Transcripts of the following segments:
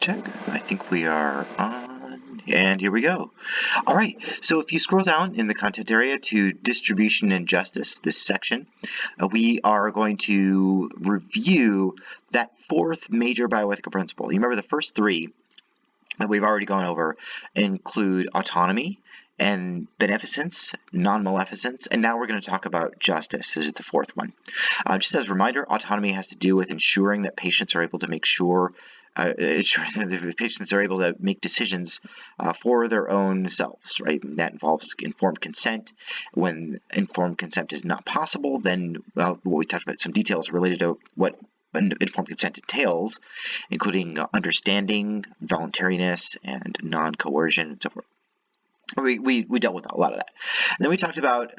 Check. I think we are on, and here we go. All right, so if you scroll down in the content area to distribution and justice, this section, we are going to review that fourth major bioethical principle. You remember the first three that we've already gone over include autonomy and beneficence, non-maleficence, and now we're going to talk about justice. This is the fourth one. Just as a reminder, autonomy has to do with ensuring that patients are able to make sure ensuring that the patients are able to make decisions for their own selves, right? And that involves informed consent. When informed consent is not possible, then we talked about some details related to what informed consent entails, including understanding, voluntariness, and non-coercion, and so forth. We dealt with a lot of that. And then we talked about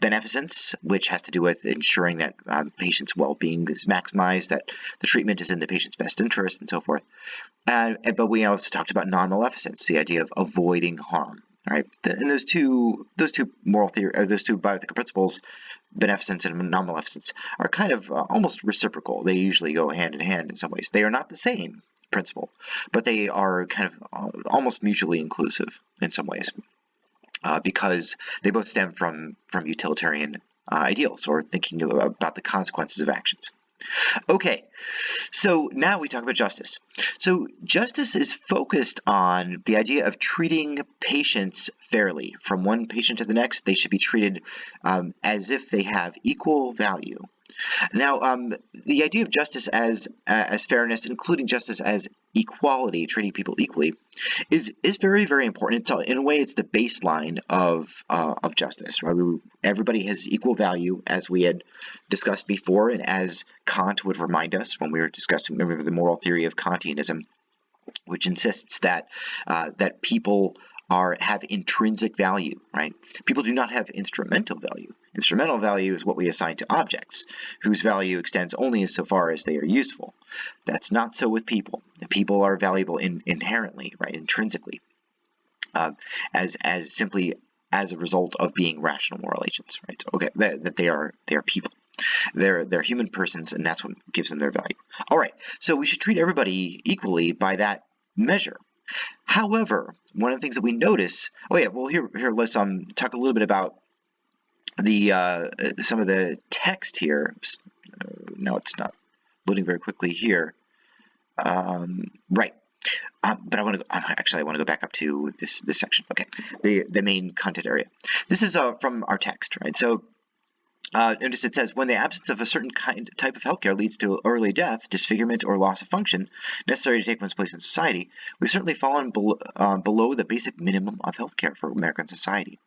beneficence, which has to do with ensuring that patients' well-being is maximized, that the treatment is in the patient's best interest, and so forth. But we also talked about non-maleficence, the idea of avoiding harm. Right? And those two moral theory, those two bioethical principles, beneficence and non-maleficence, are kind of almost reciprocal. They usually go hand in hand in some ways. They are not the same principle, but they are kind of almost mutually inclusive in some ways, because they both stem from utilitarian ideals, or thinking about the consequences of actions. Okay, so now we talk about justice. So justice is focused on the idea of treating patients fairly. From one patient to the next, they should be treated as if they have equal value. Now, the idea of justice as fairness, including justice as equality, treating people equally, is very, very important. In a way, it's the baseline of justice. Right? Everybody has equal value, as we had discussed before, and as Kant would remind us when we were discussing, remember, the moral theory of Kantianism, which insists that that people have intrinsic value, right? People do not have instrumental value. Instrumental value is what we assign to objects, whose value extends only insofar as they are useful. That's not so with people. People are valuable inherently, right, intrinsically, as simply as a result of being rational moral agents, right? Okay, that they are people. They're human persons, and that's what gives them their value. All right, so we should treat everybody equally by that measure. However, one of the things that we notice, here let's talk a little bit about the some of the text here. Now it's not loading very quickly here. Right. But I want to go back up to this section. Okay, the main content area. This is from our text, right? So notice it says, when the absence of a certain type of healthcare leads to early death, disfigurement, or loss of function necessary to take one's place in society, we've certainly fallen below the basic minimum of healthcare for American society.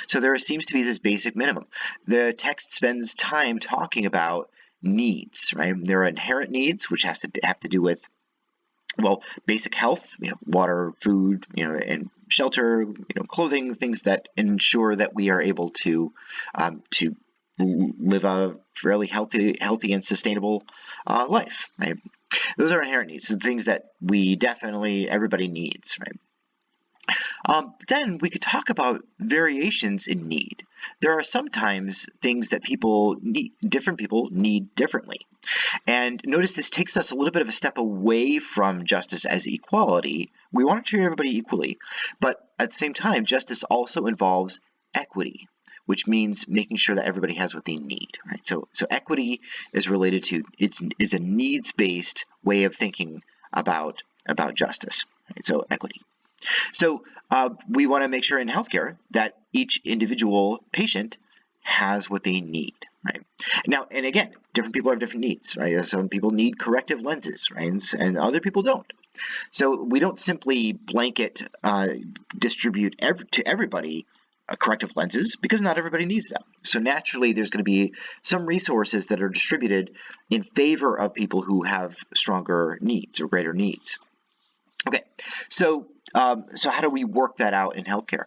So there seems to be this basic minimum. The text spends time talking about needs, right? There are inherent needs, which have to do with, well, basic health, water, food, and shelter, clothing, things that ensure that we are able to live a fairly healthy and sustainable life, right? Those are inherent needs, things that everybody needs, right? Then we could talk about variations in need. There are sometimes things that different people need differently. And notice this takes us a little bit of a step away from justice as equality. We want to treat everybody equally, but at the same time, justice also involves equity, which means making sure that everybody has what they need, right? So equity is related to, it's a needs-based way of thinking about justice, right? So equity. So we want to make sure in healthcare that each individual patient has what they need, right? Now, and again, different people have different needs, right? Some people need corrective lenses, right? And other people don't. So we don't simply blanket distribute to everybody corrective lenses, because not everybody needs them. So naturally, there's going to be some resources that are distributed in favor of people who have stronger needs or greater needs. Okay, so how do we work that out in healthcare?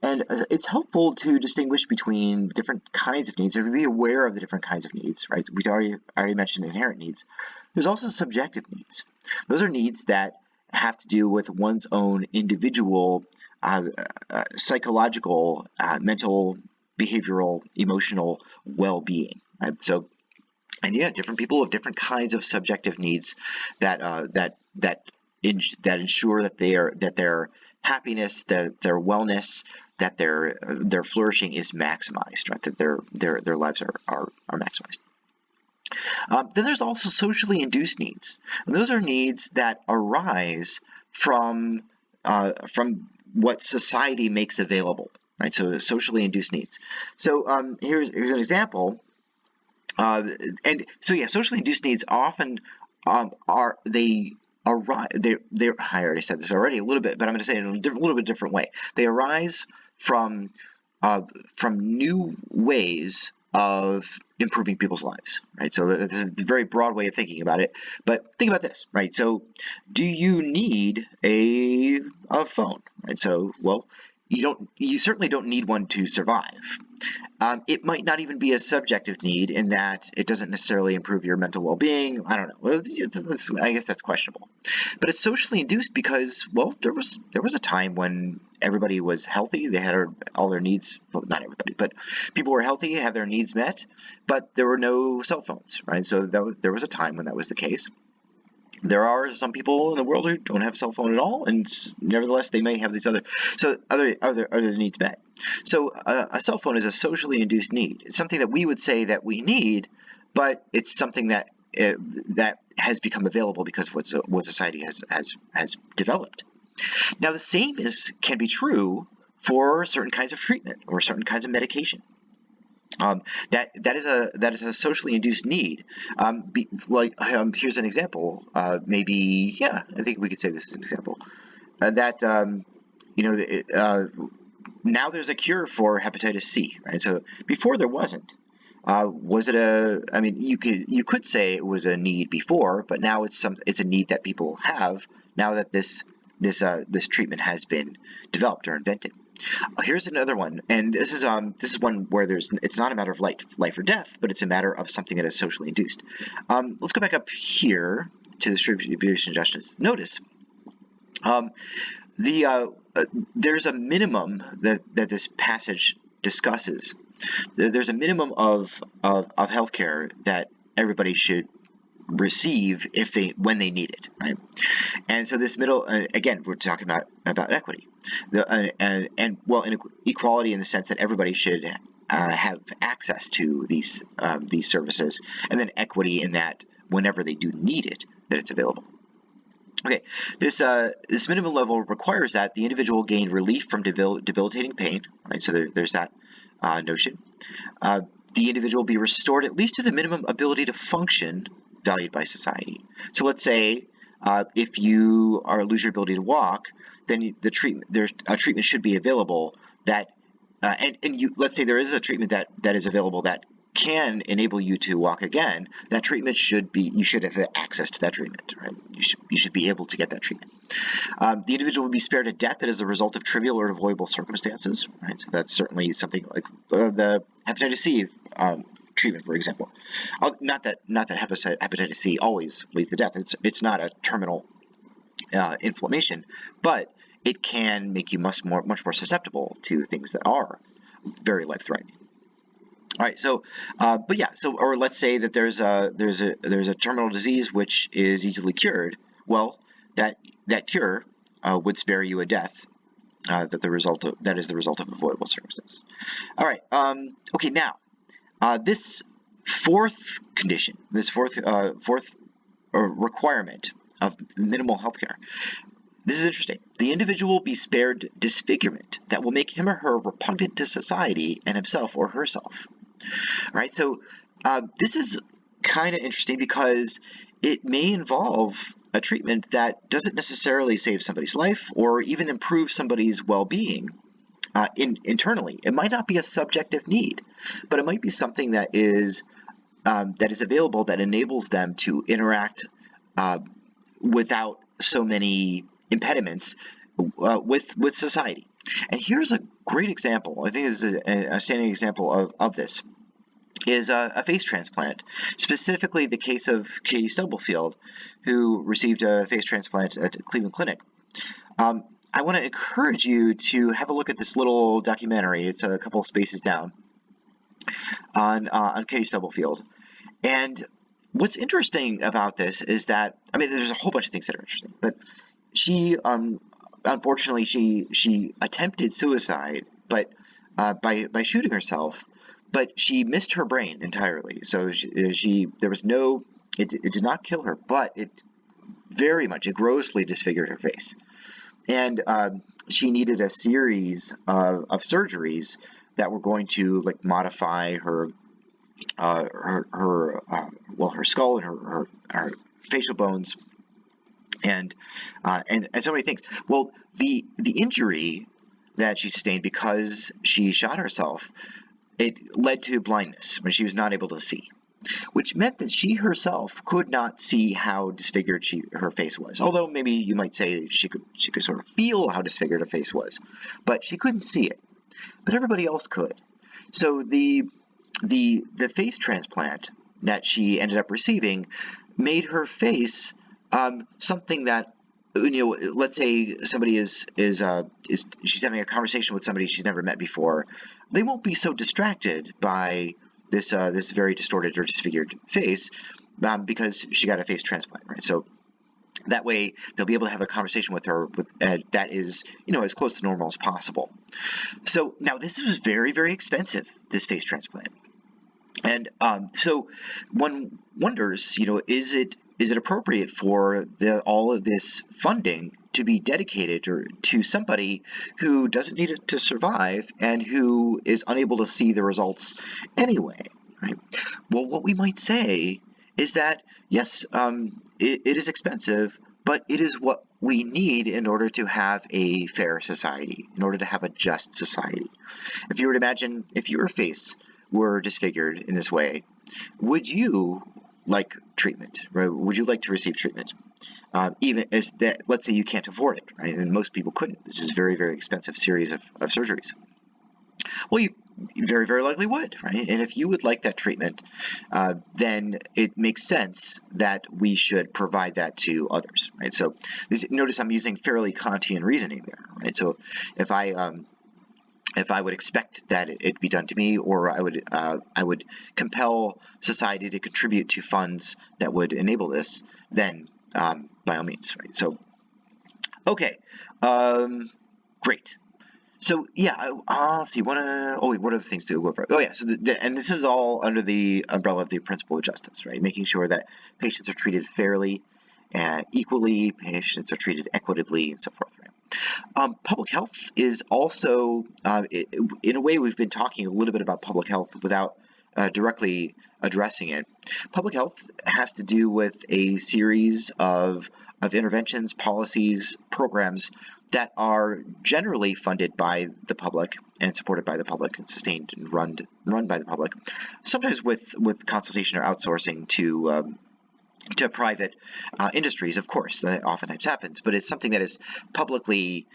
And it's helpful to distinguish between different kinds of needs, or to be aware of the different kinds of needs, right? We already mentioned inherent needs. There's also subjective needs. Those are needs that have to do with one's own individual psychological, mental, behavioral, emotional well-being. Right? So, and different people have different kinds of subjective needs that that ensure that their happiness, their wellness, that their flourishing is maximized, right? That their lives are maximized. Then there's also socially induced needs, and those are needs that arise from what society makes available, right? So socially induced needs. So here's an example. And so yeah, socially induced needs often are they arise. I already said this already a little bit, but I'm going to say it in a little bit different way. They arise from new ways of improving people's lives, right? So that's a very broad way of thinking about it. But think about this, right? So do you need a phone, right? So, well, you certainly don't need one to survive. It might not even be a subjective need in that it doesn't necessarily improve your mental well-being. I don't know. I guess that's questionable. But it's socially induced because, well, there was a time when everybody was healthy. They had all their needs. Well, not everybody, but people were healthy, had their needs met, but there were no cell phones, right? So there was a time when that was the case. There are some people in the world who don't have a cell phone at all, and nevertheless they may have these other needs met. So a cell phone is a socially induced need. It's something that we would say that we need, but it's something that that has become available because of what society has developed. Now the same can be true for certain kinds of treatment or certain kinds of medication. That is a socially induced need. Here's an example. Maybe, yeah, I think we could say this is an example. Now there's a cure for hepatitis C, right? So before there wasn't. Was it I mean, you could say it was a need before, but now it's a need that people have now that this treatment has been developed or invented. Here's another one, and this is one where it's not a matter of life or death, but it's a matter of something that is socially induced. Let's go back up here to the distribution of justice. Notice there's a minimum that this passage discusses. There's a minimum of healthcare that everybody should receive when they need it, right? And so this middle, again, we're talking about equity, equality in the sense that everybody should have access to these services, and then equity in that whenever they do need it, that it's available. Okay, this minimum level requires that the individual gain relief from debilitating pain, right? So there's that notion. The individual be restored at least to the minimum ability to function valued by society. So let's say if you lose your ability to walk, then there's a treatment should be available that let's say there is a treatment that is available that can enable you to walk again. That treatment you should have access to that treatment, right? You should be able to get that treatment. The individual will be spared a death that is the result of trivial or avoidable circumstances, right? So that's certainly something like the hepatitis C treatment, for example. Not that hepatitis C always leads to death. It's not a terminal inflammation, but it can make you much more susceptible to things that are very life-threatening. All right, so, but yeah, or let's say that there's a terminal disease which is easily cured. Well, that cure would spare you a death that is the result of avoidable circumstances. All right, okay, now this fourth condition, this fourth requirement of minimal health care. This is interesting. The individual will be spared disfigurement that will make him or her repugnant to society and himself or herself. All right, so this is kind of interesting because it may involve a treatment that doesn't necessarily save somebody's life or even improve somebody's well-being internally. It might not be a subjective need, but it might be something that is available that enables them to interact without so many impediments with society. And here's a great example. I think this is a standing example of this. Is a face transplant, specifically the case of Katie Stubblefield, who received a face transplant at Cleveland Clinic. I want to encourage you to have a look at this little documentary. It's a couple of spaces down on Katie Stubblefield. And what's interesting about this is that, I mean, there's a whole bunch of things that are interesting, but she unfortunately she attempted suicide, but by shooting herself, but she missed her brain entirely. So she there was no it did not kill her, but it grossly disfigured her face, and she needed a series of surgeries that were going to like modify her skull and her facial bones, and so many things. Well, the injury that she sustained because she shot herself, it led to blindness when she was not able to see, which meant that she herself could not see how disfigured her face was. Although maybe you might say she could sort of feel how disfigured her face was, but she couldn't see it. But everybody else could. So the face transplant that she ended up receiving made her face something that, let's say somebody is she's having a conversation with somebody she's never met before, they won't be so distracted by this very distorted or disfigured face because she got a face transplant, right? So that way they'll be able to have a conversation with her that is as close to normal as possible. So now this is very, very expensive, this face transplant. And so one wonders, is it appropriate for all of this funding to be dedicated to somebody who doesn't need it to survive and who is unable to see the results anyway, right? Well, what we might say is that, yes, it is expensive, but it is what we need in order to have a fair society, in order to have a just society. If you were to imagine if your face were disfigured in this way, would you like treatment? Right? Would you like to receive treatment? Even as that, let's say you can't afford it, right? And most people couldn't. This is a very, very expensive series of surgeries. Well, you very, very likely would, right? And if you would like that treatment, then it makes sense that we should provide that to others, right? So notice I'm using fairly Kantian reasoning there, right? So if I would expect that it be done to me, or I would compel society to contribute to funds that would enable this, then by all means, right? So, okay, great. So yeah, let's see. What other things to go over? Oh yeah, so and this is all under the umbrella of the principle of justice, right? Making sure that patients are treated fairly and equally, patients are treated equitably, and so forth. Right? Public health is also, in a way, we've been talking a little bit about public health without directly addressing it. Public health has to do with a series of interventions, policies, programs that are generally funded by the public and supported by the public and sustained and run by the public, sometimes with consultation or outsourcing to private industries. Of course, that oftentimes happens, but it's something that is publicly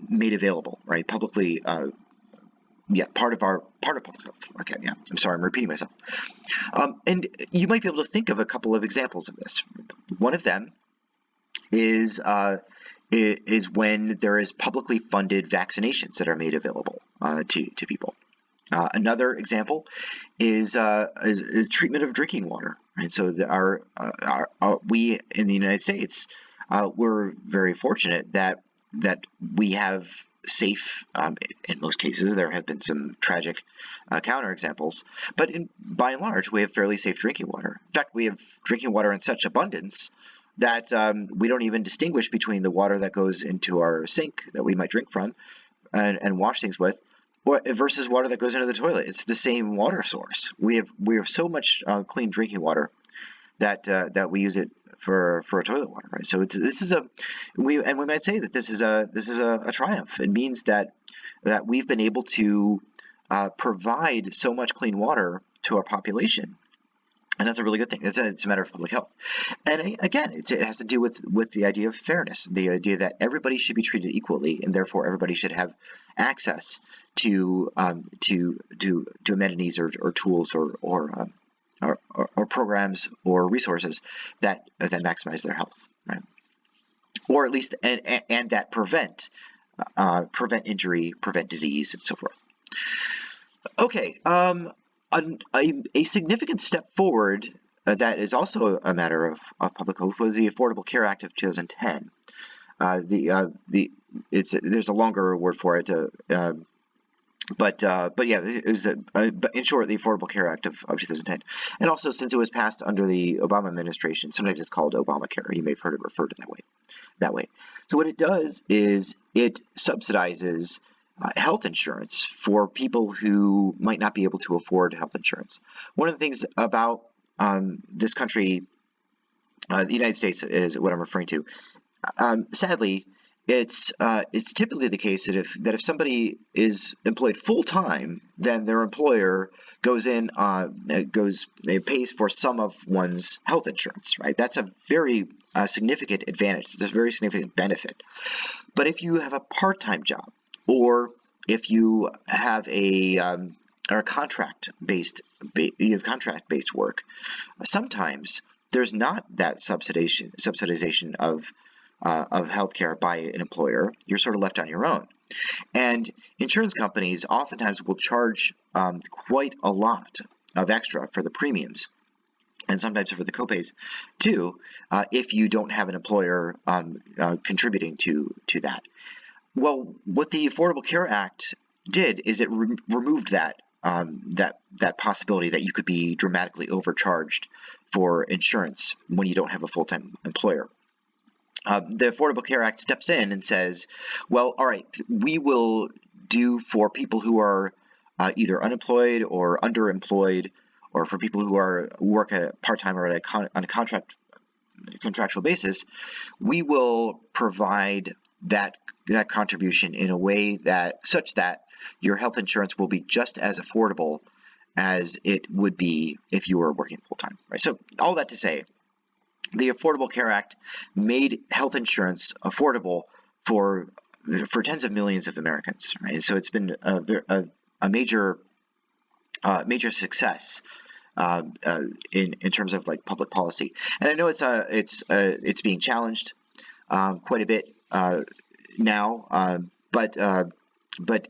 made available, right? Publicly, part of public health. Okay, yeah. I'm sorry, I'm repeating myself. And you might be able to think of a couple of examples of this. One of them is when there is publicly funded vaccinations that are made available to people. Another example is treatment of drinking water. Right? So we in the United States, we're very fortunate that we have safe. In most cases, there have been some tragic counterexamples, but by and large, we have fairly safe drinking water. In fact, we have drinking water in such abundance that we don't even distinguish between the water that goes into our sink that we might drink from and wash things with, versus water that goes into the toilet. It's the same water source. We have so much clean drinking water that we use it for toilet water, right? So we might say that this is a triumph. It means that we've been able to provide so much clean water to our population. And that's a really good thing. It's a matter of public health. And again, it has to do with the idea of fairness, the idea that everybody should be treated equally, and therefore everybody should have access to amenities or tools or programs or resources that maximize their health, right? Or at least and that prevent injury, prevent disease, and so forth. Okay. A significant step forward that is also a matter of public health was the Affordable Care Act of 2010. There's a longer word for it. But yeah, it was in short, the Affordable Care Act of 2010. And also, since it was passed under the Obama administration, sometimes it's called Obamacare. You may have heard it referred to that way. So what it does is it subsidizes health insurance for people who might not be able to afford health insurance. One of the things about this country, the United States is what I'm referring to. Sadly, it's typically the case that if somebody is employed full time, then their employer goes in pays for some of one's health insurance, right? That's a very significant advantage. It's a very significant benefit. But if you have a part-time job, or if you have or contract-based work, sometimes there's not that subsidization of healthcare by an employer. You're sort of left on your own. And insurance companies oftentimes will charge quite a lot of extra for the premiums, and sometimes for the copays too, if you don't have an employer contributing to that. Well, what the Affordable Care Act did is it removed that possibility that you could be dramatically overcharged for insurance when you don't have a full-time employer. The Affordable Care Act steps in and says, well, all right, we will do for people who are either unemployed or underemployed, or for people who work at a part-time or on a contractual basis, we will provide that contribution in a way such that your health insurance will be just as affordable as it would be if you were working full-time, right? So all that to say, the Affordable Care Act made health insurance affordable for tens of millions of Americans, right? So it's been a major success in terms of like public policy. And I know it's being challenged quite a bit now, but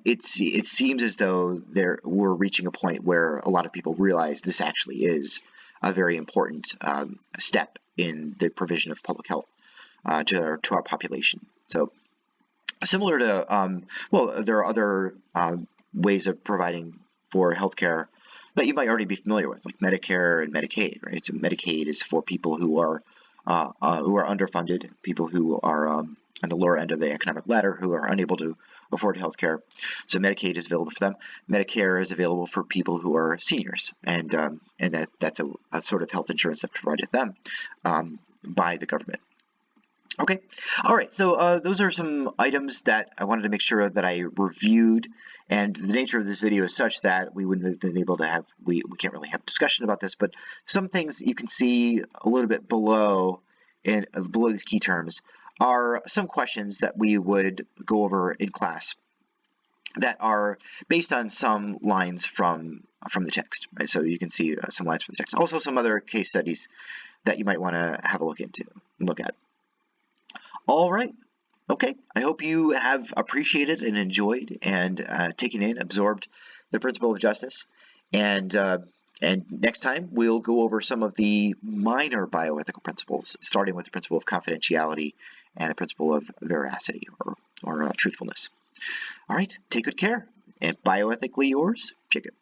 it seems as though we're reaching a point where a lot of people realize this actually is a very important step in the provision of public health to our population. So similar to, well, there are other ways of providing for healthcare that you might already be familiar with, like Medicare and Medicaid, right? So Medicaid is for people who are underfunded, people who are on the lower end of the economic ladder, who are unable to afford health care. So Medicaid is available for them. Medicare is available for people who are seniors, and that's a sort of health insurance that's provided them by the government. Okay, all right, so those are some items that I wanted to make sure that I reviewed, and the nature of this video is such that we wouldn't have been able to have, we can't really have discussion about this, but some things you can see a little bit below these key terms are some questions that we would go over in class that are based on some lines from the text, right? So you can see some lines from the text. Also some other case studies that you might want to have a look at. All right. Okay. I hope you have appreciated and enjoyed and taken in, absorbed the principle of justice. And next time we'll go over some of the minor bioethical principles, starting with the principle of confidentiality and the principle of veracity or truthfulness. All right. Take good care. And bioethically yours, Jacob.